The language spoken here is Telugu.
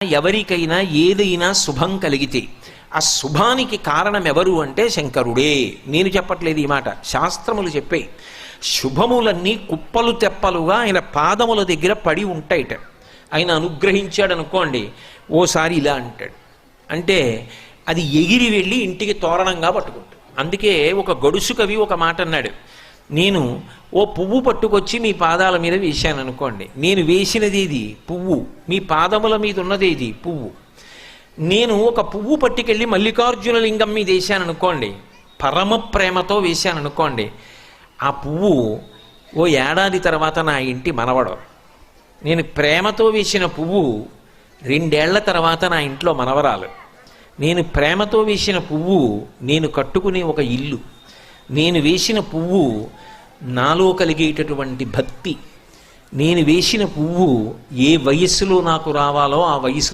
ఎవరికైనా ఏదైనా శుభం కలిగితే ఆ శుభానికి కారణం ఎవరు అంటే శంకరుడే. నేను చెప్పట్లేదు ఈ మాట, శాస్త్రములు చెప్పే. శుభములన్నీ కుప్పలు తెప్పలుగా ఆయన పాదముల దగ్గర పడి ఉంటాయిట. ఆయన అనుగ్రహించాడు అనుకోండి, ఓసారి ఇలా అంటాడు అంటే అది ఎగిరి వెళ్ళి ఇంటికి తోరణంగా పట్టుకుంటాడు. అందుకే ఒక గడుసు కవి ఒక మాట అన్నాడు, నేను ఓ పువ్వు పట్టుకొచ్చి మీ పాదాల మీద వేశాను అనుకోండి, నేను వేసినది ఇది పువ్వు, మీ పాదముల మీద ఉన్నది ఇది పువ్వు. నేను ఒక పువ్వు పట్టుకెళ్ళి మల్లికార్జున లింగం మీద వేశాను అనుకోండి, పరమ ప్రేమతో వేశాను అనుకోండి, ఆ పువ్వు ఓ ఏడాది తర్వాత నా ఇంటి మనవడు. నేను ప్రేమతో వేసిన పువ్వు 2 ఏళ్ల తర్వాత నా ఇంట్లో మనవరాలు. నేను ప్రేమతో వేసిన పువ్వు నేను కట్టుకునే ఒక ఇల్లు. నేను వేసిన పువ్వు నాలో కలిగేటటువంటి భక్తి. నేను వేసిన పువ్వు ఏ వయస్సులో నాకు రావాలో ఆ వయసు